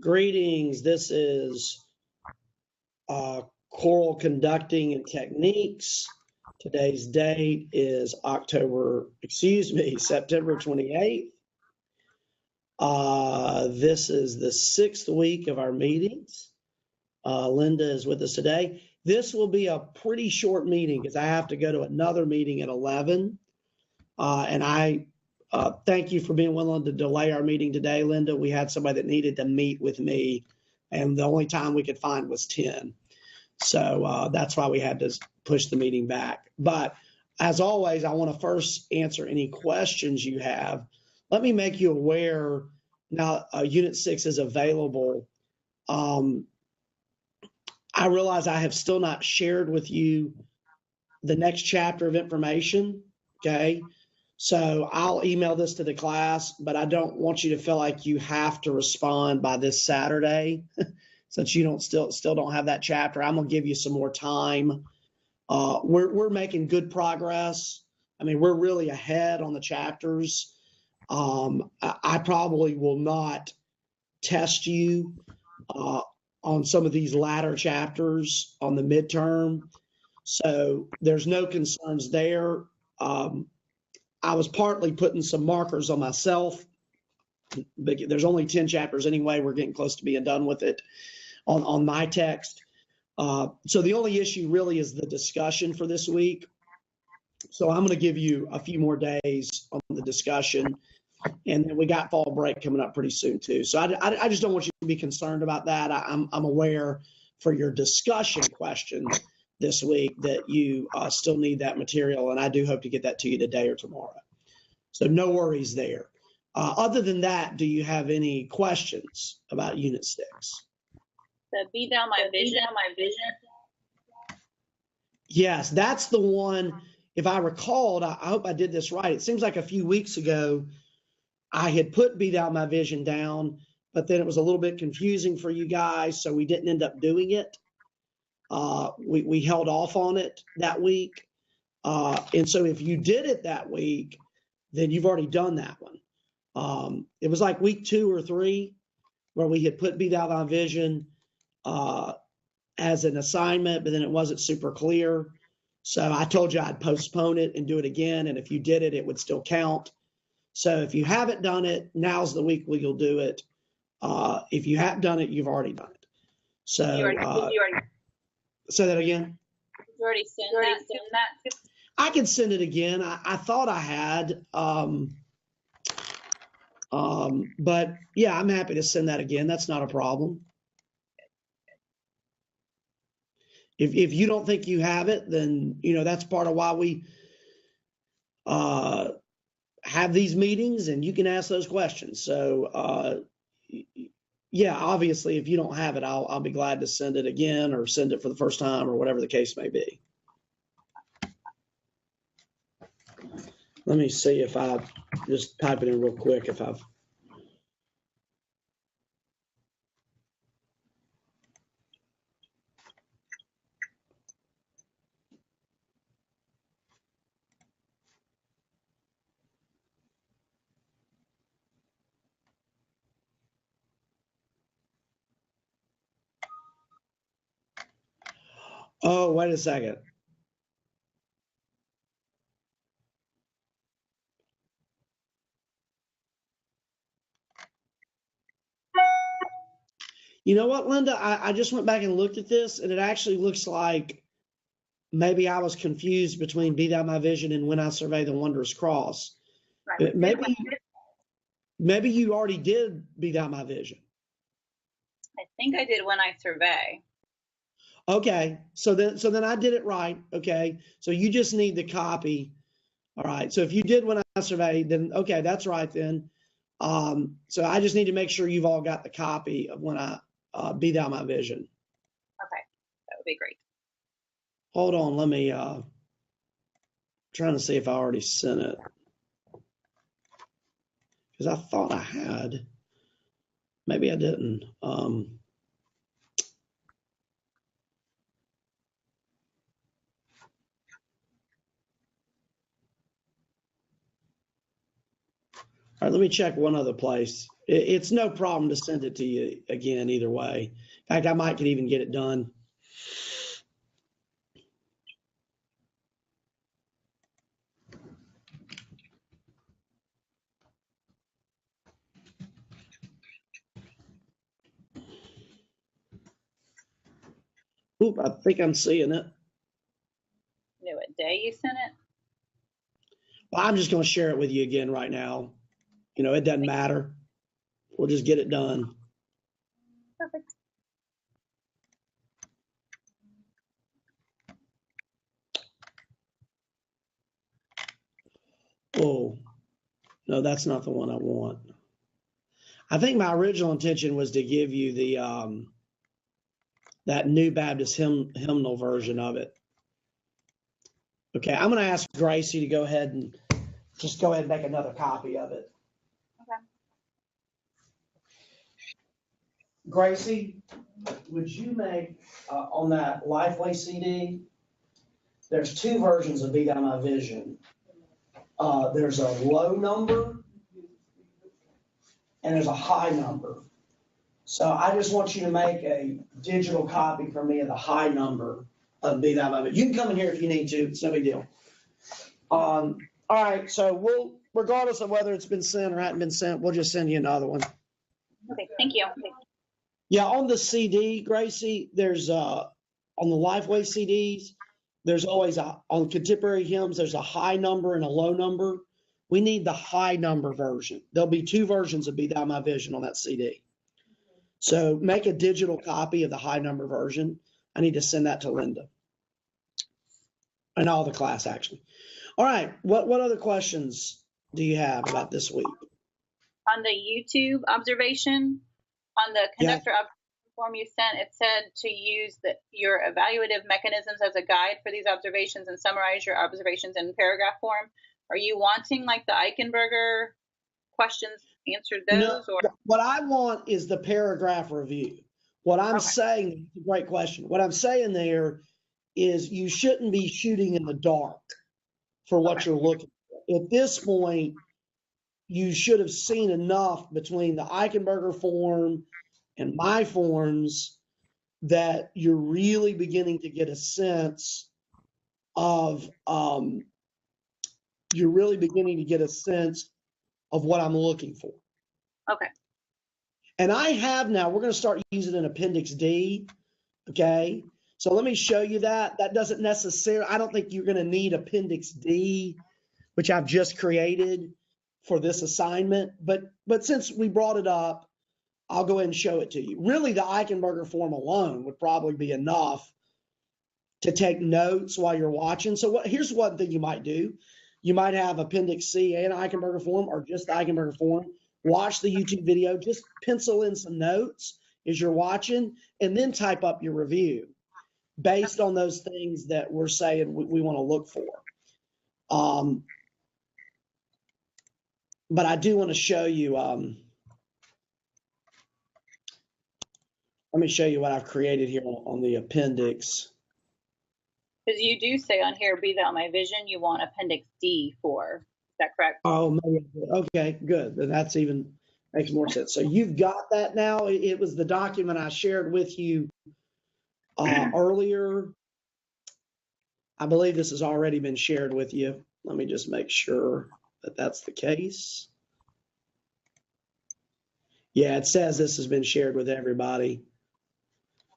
Greetings. This is Choral Conducting and Techniques. Today's date is September 28th. This is the 6th week of our meetings. Linda is with us today. This will be a pretty short meeting because I have to go to another meeting at 11. And I thank you for being willing to delay our meeting today, Linda. We had somebody that needed to meet with me, and the only time we could find was 10. So that's why we had to push the meeting back. But as always, I want to first answer any questions you have. Let me make you aware now Unit 6 is available. I realize I have still not shared with you the next chapter of information, okay? So I'll email this to the class, but I don't want you to feel like you have to respond by this Saturday since you don't still don't have that chapter. I'm gonna give you some more time. We're making good progress. I mean, we're really ahead on the chapters. I probably will not test you on some of these latter chapters on the midterm. So there's no concerns there. I was partly putting some markers on myself, but there's only 10 chapters anyway. We're getting close to being done with it on my text. So the only issue really is the discussion for this week. So I'm going to give you a few more days on the discussion. And then we got fall break coming up pretty soon too. So I just don't want you to be concerned about that. I'm aware for your discussion questions this week that you still need that material, and I do hope to get that to you today or tomorrow. So no worries there. Other than that, do you have any questions about Unit 6? The Be Thou My Vision. Yes, that's the one. If I recalled, I hope I did this right. It seems like a few weeks ago, I had put Be Thou My Vision down, but then it was a little bit confusing for you guys, so we didn't end up doing it. We held off on it that week. And so if you did it that week, then you've already done that one. It was like week 2 or 3 where we had put Be Thou My Vision as an assignment, but then it wasn't super clear. So I told you I'd postpone it and do it again. And if you did it, it would still count. So if you haven't done it, now's the week where you'll do it. If you haven't done it, you've already done it. So say that again. You already sent that. I can send it again. I thought I had, but yeah, I'm happy to send that again. That's not a problem. If you don't think you have it, then that's part of why we have these meetings, and you can ask those questions. So yeah, obviously, if you don't have it, I'll be glad to send it again or send it for the first time or whatever the case may be. Let me see if I just type it in real quick if I've. Oh, wait a second. You know what, Linda? I just went back and looked at this, and it actually looks like maybe I was confused between Be Thou My Vision and When I Survey the Wondrous Cross. Right. Maybe you already did Be Thou My Vision. I think I did When I Survey. Okay, so then I did it right. Okay, so you just need the copy. All right, so if you did When I Survey, then okay, that's right then. So I just need to make sure you've all got the copy of When I Be Thou My Vision. Okay, that would be great. Hold on, let me trying to see if I already sent it, because I thought I had. Maybe I didn't. All right, let me check one other place It's no problem to send it to you again either way. In fact, I might could even get it done. Oop, I think I'm seeing it. You know what day you sent it? Well, I'm just going to share it with you again right now. You know, it doesn't matter. We'll just get it done. Perfect. Oh, no, that's not the one I want. I think my original intention was to give you the that New Baptist hymnal version of it. Okay, I'm going to ask Gracie to go ahead and make another copy of it. Okay. Gracie, would you make on that Lifeway CD? There's two versions of Be Thou My Vision. There's a low number and there's a high number. So I just want you to make a digital copy for me of the high number of Be Thou My Vision. You can come in here if you need to. It's no big deal. All right. So we'll, regardless of whether it's been sent or hadn't been sent, we'll just send you another one. Okay. Thank you. Yeah. On the CD, Gracie, there's on the Lifeway CDs, there's always on contemporary hymns, there's a high number and a low number. We need the high number version. There'll be two versions of Be Thou My Vision on that CD. So make a digital copy of the high number version. I need to send that to Linda and all the class actually. All right. What other questions do you have about this week? On the YouTube observation, on the conductor observation form you sent, it said to use your evaluative mechanisms as a guide for these observations and summarize your observations in paragraph form. Are you wanting like the Eichenberger questions answered those? No, or what I want is the paragraph review. What I'm saying, it's a great question. What I'm saying there is you shouldn't be shooting in the dark for what you're looking for. At this point, you should have seen enough between the Eichenberger form and my forms that you're really beginning to get a sense of what I'm looking for. Okay. And I have now, we're going to start using an Appendix D. Okay. So let me show you that. That doesn't necessarily, I don't think you're going to need Appendix D, which I've just created for this assignment. But since we brought it up, I'll go ahead and show it to you. Really, the Eichenberger form alone would probably be enough to take notes while you're watching. So here's one thing you might do. You might have Appendix C and Eichenberger form or just the Eichenberger form. Watch the YouTube video, just pencil in some notes as you're watching, and then type up your review based on those things that we're saying we want to look for. But I do want to show you, let me show you what I've created here on the appendix. Because you do say on here, Be Thou My Vision, you want Appendix D for. Is that correct? Oh, okay, good. That's even makes more sense. So you've got that now. It was the document I shared with you earlier. I believe this has already been shared with you. Let me just make sure that that's the case. Yeah, it says this has been shared with everybody.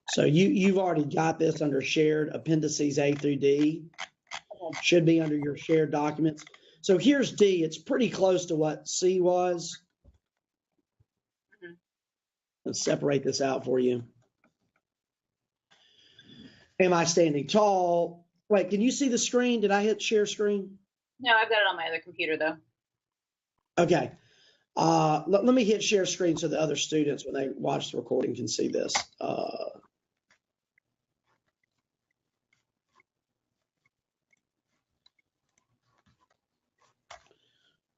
So you've already got this under shared appendices A through D. Should be under your shared documents. So here's D. It's pretty close to what C was. Let's separate this out for you. Am I standing tall? Wait, can you see the screen? Did I hit share screen? No, I've got it on my other computer though. Okay. Let me hit share screen so the other students, when they watch the recording, can see this.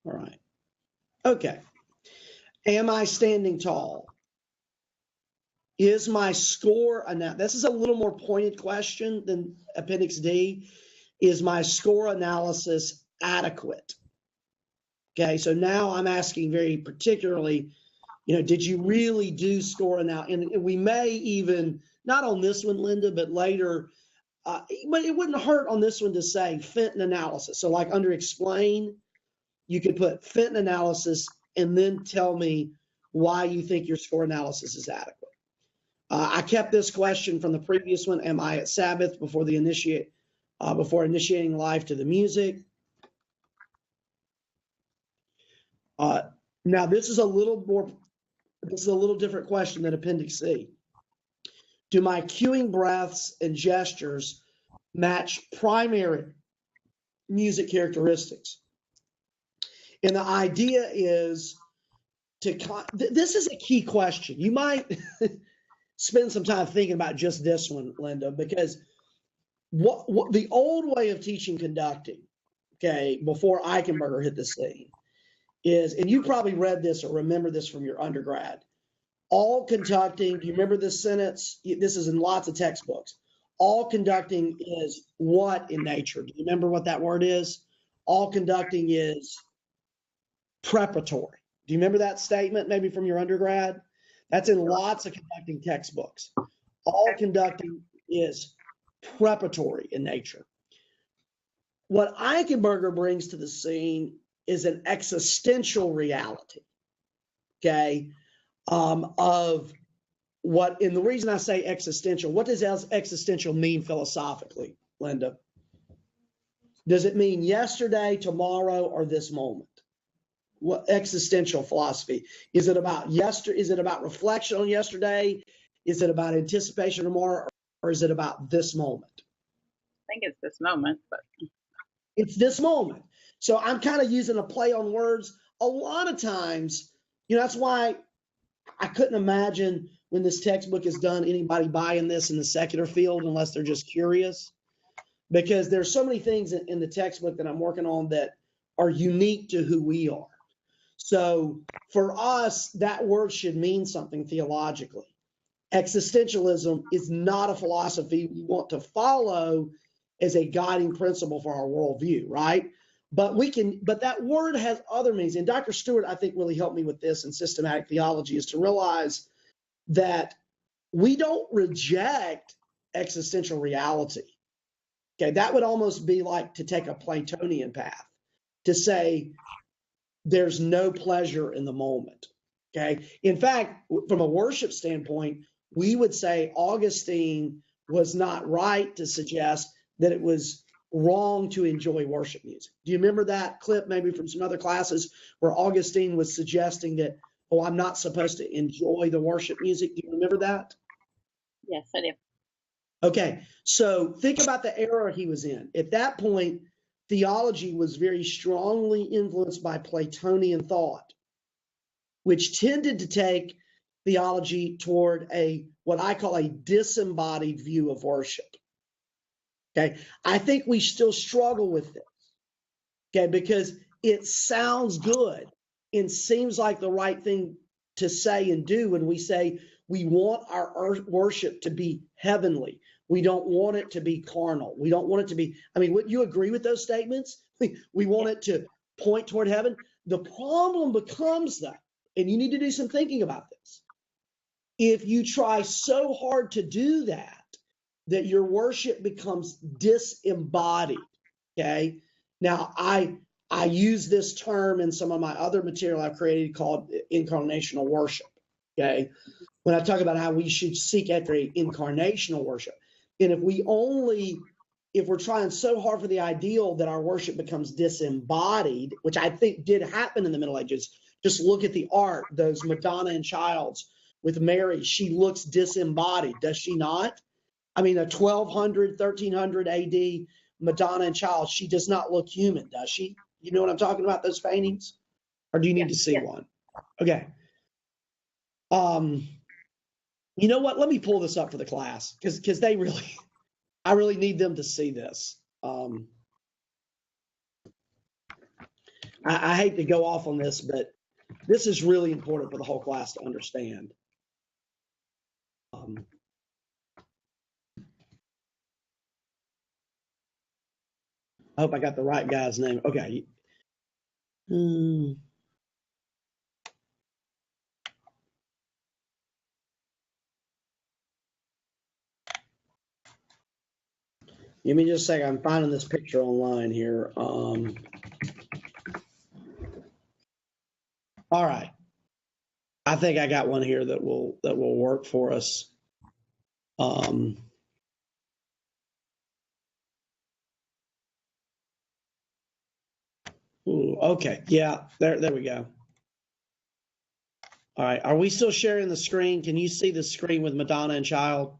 All right. Okay. Am I standing tall? Is my score, now this is a little more pointed question than Appendix D. Is my score analysis adequate? Okay, so now I'm asking very particularly, Did you really do score now? And we may even, not on this one, Linda, but later, but it wouldn't hurt on this one to say Fenton analysis. So like under explain, you could put Fenton analysis and then tell me why you think your score analysis is adequate. I kept this question from the previous one. Am I at Sabbath before initiating life to the music? Now this is a little different question than Appendix C. Do my cueing breaths and gestures match primary music characteristics? And the idea is this is a key question. You might spend some time thinking about just this one, Linda, because what the old way of teaching conducting, okay, before Eichenberger hit the scene, is, and you probably read this or remember this from your undergrad, all conducting, do you remember this sentence? This is in lots of textbooks. All conducting is what in nature? Do you remember what that word is? All conducting is preparatory. Do you remember that statement maybe from your undergrad? That's in lots of conducting textbooks. All conducting is preparatory in nature. What Eichenberger brings to the scene is an existential reality, okay, of what, and the reason I say existential, what does existential mean philosophically, Linda? Does it mean yesterday, tomorrow, or this moment? What existential philosophy? Is it about is it about reflection on yesterday? Is it about anticipation tomorrow, or is it about this moment? I think it's this moment, but it's this moment. So I'm kind of using a play on words. A lot of times, that's why I couldn't imagine when this textbook is done, anybody buying this in the secular field unless they're just curious, because there's so many things in the textbook that I'm working on that are unique to who we are. So for us, that word should mean something theologically. Existentialism is not a philosophy we want to follow as a guiding principle for our worldview, right? But that word has other meanings. And Dr. Stewart, I think, really helped me with this in systematic theology, is to realize that we don't reject existential reality. Okay, that would almost be like to take a Platonian path, to say there's no pleasure in the moment. Okay, in fact, from a worship standpoint, we would say Augustine was not right to suggest that it was wrong to enjoy worship music. Do you remember that clip maybe from some other classes where Augustine was suggesting that, oh, I'm not supposed to enjoy the worship music? Do you remember that? Yes, I do. Okay, so think about the era he was in. At that point, theology was very strongly influenced by Platonian thought, which tended to take theology toward what I call a disembodied view of worship. Okay, I think we still struggle with this, okay, because it sounds good and seems like the right thing to say and do when we say we want our worship to be heavenly. We don't want it to be carnal. We don't want it to be, would you agree with those statements? We want it to point toward heaven. The problem becomes that, and you need to do some thinking about this. If you try so hard to do that your worship becomes disembodied, okay? Now, I use this term in some of my other material I've created called incarnational worship, okay? When I talk about how we should seek after incarnational worship. And if we're trying so hard for the ideal that our worship becomes disembodied, which I think did happen in the Middle Ages. Just look at the art, those Madonna and Childs with Mary. She looks disembodied, does she not? A 1200, 1300 AD Madonna and Child, she does not look human, does she? You know what I'm talking about, those paintings? Or do you need to see one? Okay. You know what? Let me pull this up for the class because I really need them to see this. I hate to go off on this, but this is really important for the whole class to understand. I hope I got the right guy's name. Okay. Give me just a second. I'm finding this picture online here. All right. I think I got one here that will work for us. Ooh, okay. Yeah, there we go. All right. Are we still sharing the screen? Can you see the screen with Madonna and child?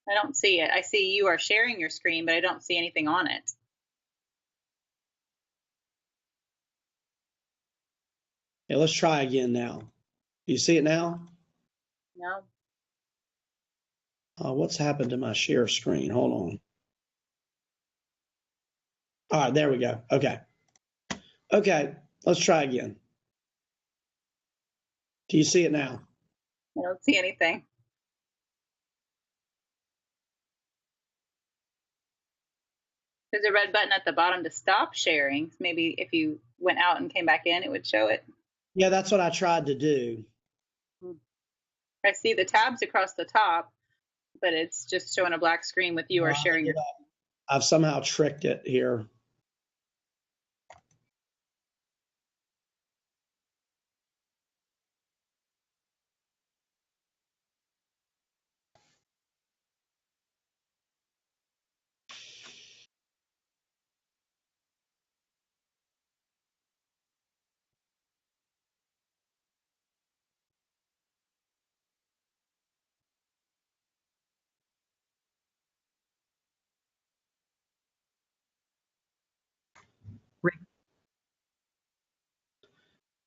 I don't see it. I see you are sharing your screen, but I don't see anything on it. Yeah, let's try again now. Do you see it now? No. What's happened to my share screen? Hold on. All right, there we go. Okay. Okay, let's try again. Do you see it now? I don't see anything. There's a red button at the bottom to stop sharing. Maybe if you went out and came back in, it would show it. Yeah, that's what I tried to do. I see the tabs across the top, but it's just showing a black screen with you or sharing your. I've somehow tricked it here.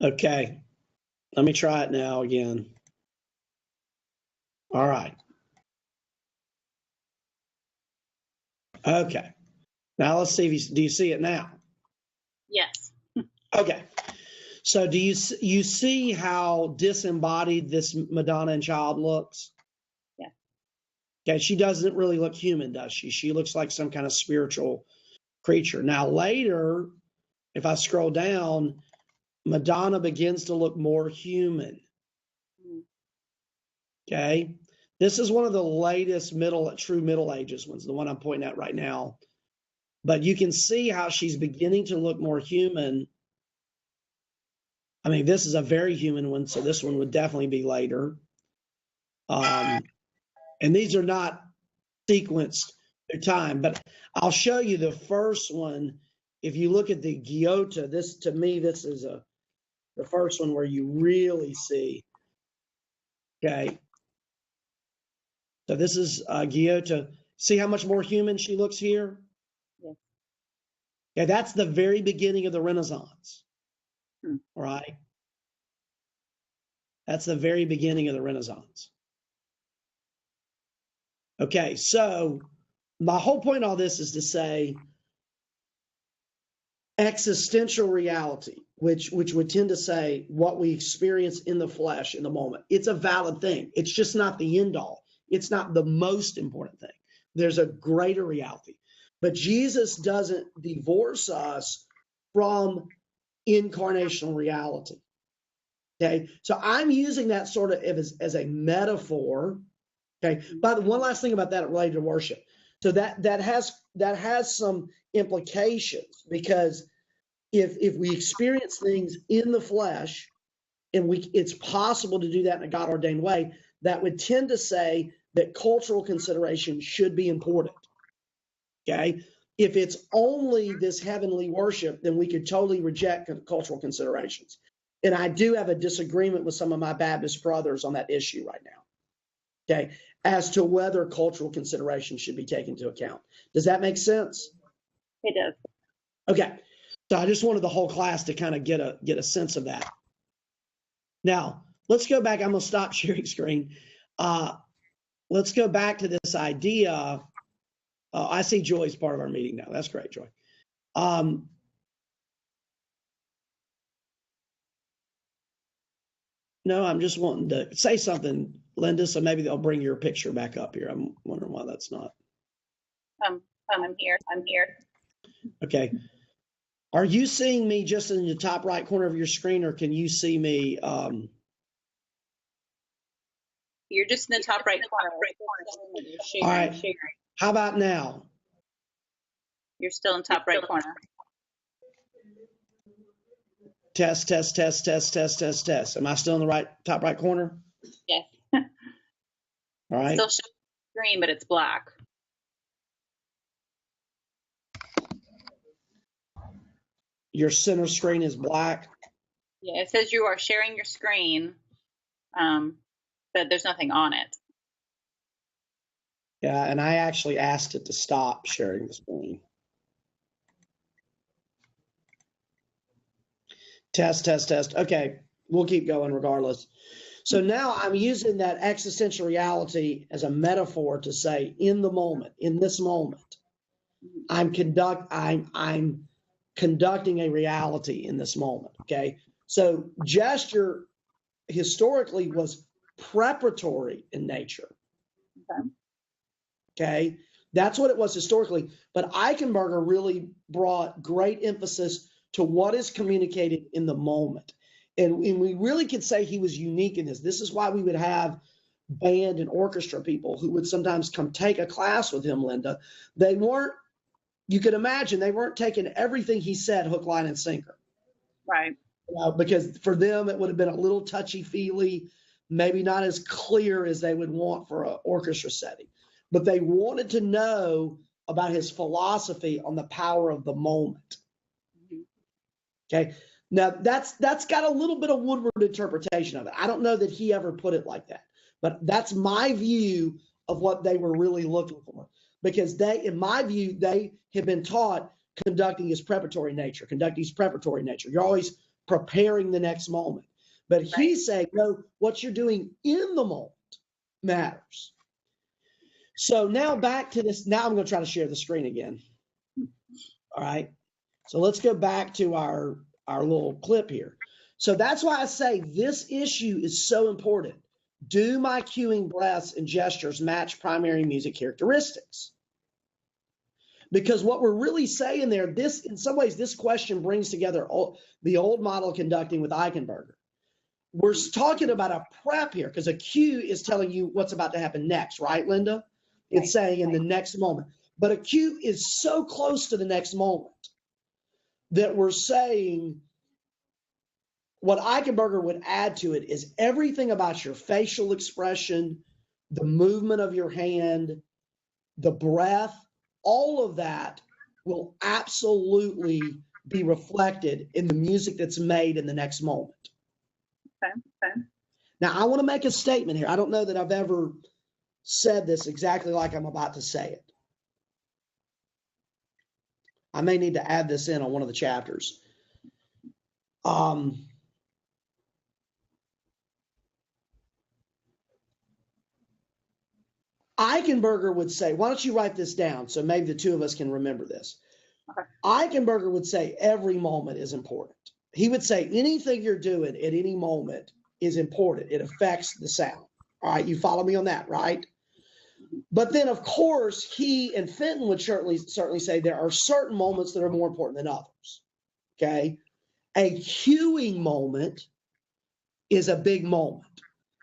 Okay, let me try it now again. All right. Okay. Now let's see if do you see it now? Yes. Okay. So do you see how disembodied this Madonna and child looks? Yeah. Okay, she doesn't really look human, does she? She looks like some kind of spiritual creature. Now later, if I scroll down, Madonna begins to look more human. Okay. This is one of the latest true Middle Ages ones, the one I'm pointing at right now. But you can see how she's beginning to look more human. I mean, this is a very human one, so this one would definitely be later. And these are not sequenced through time, but I'll show you the first one. If you look at the Giotto, this to me, this is the first one where you really see. Okay. So this is Giotto. See how much more human she looks here? Yes. Yeah, that's the very beginning of the Renaissance. All right. That's the very beginning of the Renaissance. Okay, so my whole point of all this is to say existential reality, which would tend to say what we experience in the flesh in the moment. It's a valid thing. It's just not the end all. It's not the most important thing. There's a greater reality. But Jesus doesn't divorce us from incarnational reality. Okay, so I'm using that sort of as a metaphor. Okay, but one last thing about that related to worship. So that has some implications, because if we experience things in the flesh, and it's possible to do that in a God ordained way, that would tend to say that cultural consideration should be important. Okay, if it's only this heavenly worship, then we could totally reject cultural considerations. And I do have a disagreement with some of my Baptist brothers on that issue right now. Okay, as to whether cultural consideration should be taken into account. Does that make sense? It does. Okay, so I just wanted the whole class to kind of get a sense of that. Now let's go back. I'm going to stop sharing screen. Let's go back to this idea. I see Joy's part of our meeting now. That's great, Joy. No, I'm just wanting to say something, Linda, so maybe they'll bring your picture back up here. I'm wondering why that's not. I'm here. Okay. Are you seeing me just in the top right corner of your screen, or can you see me? You're just in the top right corner. All right. How about now? You're still in top right corner. Test, test, test, test, test, test, test. Am I still in the top right corner? Yes. All right. Still shows green, but it's black. Your center screen is black. Yeah, it says you are sharing your screen, but there's nothing on it. Yeah, and I actually asked it to stop sharing the screen. Test, test, test. Okay, we'll keep going regardless. So now I'm using that existential reality as a metaphor to say, in the moment, in this moment, I'm conducting a reality in this moment. Okay, so gesture historically was preparatory in nature. Okay, that's what it was historically. But Eichenberger really brought great emphasis to what is communicated in the moment. And we really could say he was unique in this. This is why we would have band and orchestra people who would sometimes come take a class with him, Linda. They weren't, you could imagine, they weren't taking everything he said hook, line, and sinker. Right. Because for them, it would have been a little touchy-feely, maybe not as clear as they would want for an orchestra setting. But they wanted to know about his philosophy on the power of the moment. Okay. Now that's got a little bit of Woodward interpretation of it. I don't know that he ever put it like that, but that's my view of what they were really looking for. Because they, in my view, they have been taught conducting is preparatory nature. Conducting is preparatory nature. You're always preparing the next moment. But he's saying, no, what you're doing in the moment matters. So now back to this. Now I'm going to try to share the screen again. All right. So let's go back to our little clip here. So that's why I say this issue is so important. Do my cueing breaths and gestures match primary music characteristics? Because what we're really saying there, this, in some ways, this question brings together the old model of conducting with Eichenberger. We're talking about a prep here because a cue is telling you what's about to happen next, right, Linda? It's saying in the next moment. But a cue is so close to the next moment that we're saying what Eichenberger would add to it is everything about your facial expression, the movement of your hand, the breath, all of that will absolutely be reflected in the music that's made in the next moment. Okay. Now, I want to make a statement here. I don't know that I've ever said this exactly like I'm about to say it. I may need to add this in on one of the chapters. Eichenberger would say, why don't you write this down so maybe the two of us can remember this. Okay. Eichenberger would say every moment is important. He would say anything you're doing at any moment is important. It affects the sound. All right, you follow me on that, right? But then, of course, he and Fenton would certainly say there are certain moments that are more important than others. Okay? A cueing moment is a big moment.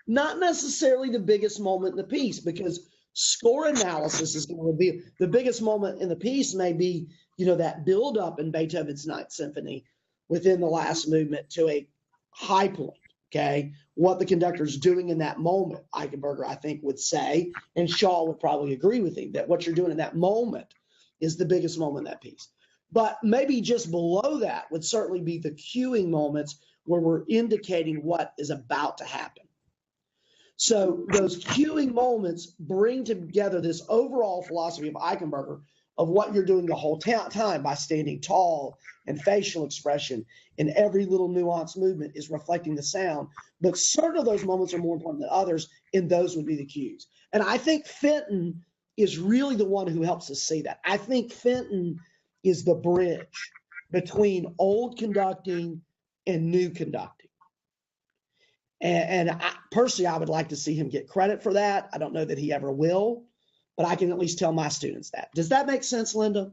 Not necessarily the biggest moment in the piece, because score analysis is going to reveal the biggest moment in the piece may be, that build up in Beethoven's Ninth Symphony within the last movement to a high point. Okay, what the conductor's doing in that moment, Eichenberger, I think, would say, and Shaw would probably agree with him, that what you're doing in that moment is the biggest moment in that piece. But maybe just below that would certainly be the cueing moments where we're indicating what is about to happen. So those cueing moments bring together this overall philosophy of Eichenberger of what you're doing the whole time by standing tall, and facial expression and every little nuanced movement is reflecting the sound. But certain of those moments are more important than others, and those would be the cues. And I think Fenton is really the one who helps us see that. I think Fenton is the bridge between old conducting and new conducting. And personally, I would like to see him get credit for that. I don't know that he ever will, but I can at least tell my students that. Does that make sense, Linda?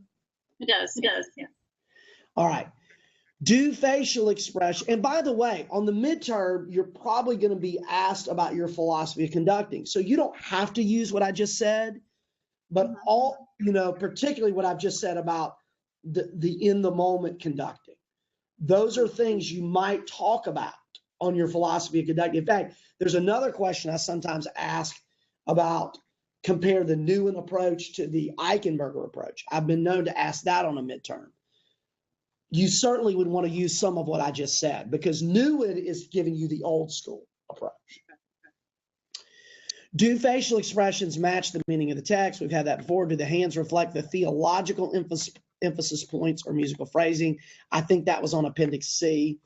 It does. Yeah. All right. Do facial expression. And by the way, on the midterm, you're probably going to be asked about your philosophy of conducting. So you don't have to use what I just said, but particularly what I've just said about the in the moment conducting. Those are things you might talk about on your philosophy of conducting. In fact, there's another question I sometimes ask about, compare the Nguyen approach to the Eichenberger approach. I've been known to ask that on a midterm. You certainly would want to use some of what I just said, because Nguyen is giving you the old school approach. Do facial expressions match the meaning of the text? We've had that before. Do the hands reflect the theological emphasis points or musical phrasing? I think that was on Appendix C.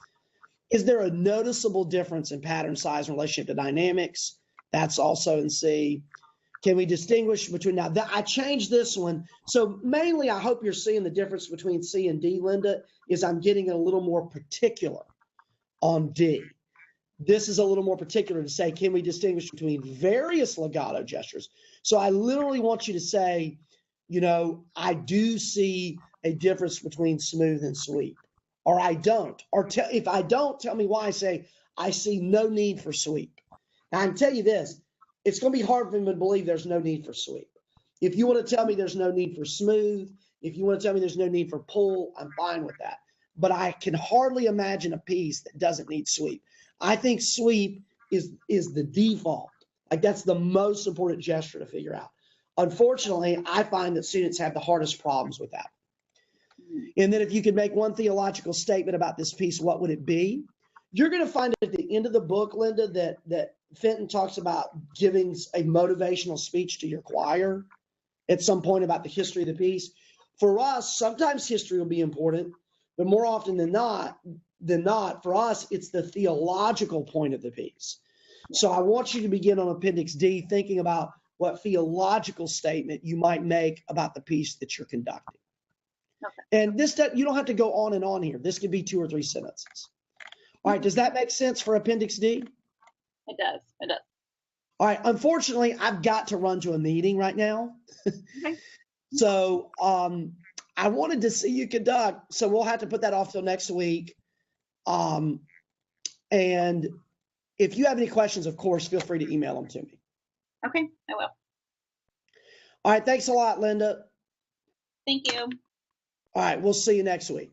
Is there a noticeable difference in pattern, size, and relationship to dynamics? That's also in C. Can we distinguish between, now I changed this one. So mainly I hope you're seeing the difference between C and D, Linda, is I'm getting a little more particular on D. This is a little more particular to say, can we distinguish between various legato gestures? So I literally want you to say, you know, I do see a difference between smooth and sweep, or I don't. Or if I don't, tell me why. I say, I see no need for sweep. Now I can tell you this, it's going to be hard for me to believe there's no need for sweep. If you want to tell me there's no need for smooth, if you want to tell me there's no need for pull, I'm fine with that. But I can hardly imagine a piece that doesn't need sweep. I think sweep is the default. Like, that's the most important gesture to figure out. Unfortunately, I find that students have the hardest problems with that. And then if you could make one theological statement about this piece, what would it be? You're going to find at the end of the book, Linda, that Fenton talks about giving a motivational speech to your choir at some point about the history of the piece. For us, sometimes history will be important, but more often than not, for us, it's the theological point of the piece. So I want you to begin on Appendix D thinking about what theological statement you might make about the piece that you're conducting. Okay. And this, you don't have to go on and on here. This could be 2 or 3 sentences. All right, does that make sense for Appendix D? It does. It does. All right, unfortunately, I've got to run to a meeting right now. Okay. So I wanted to see you conduct, so we'll have to put that off till next week. And if you have any questions, of course, feel free to email them to me. Okay, I will. All right, thanks a lot, Linda. Thank you. All right, we'll see you next week.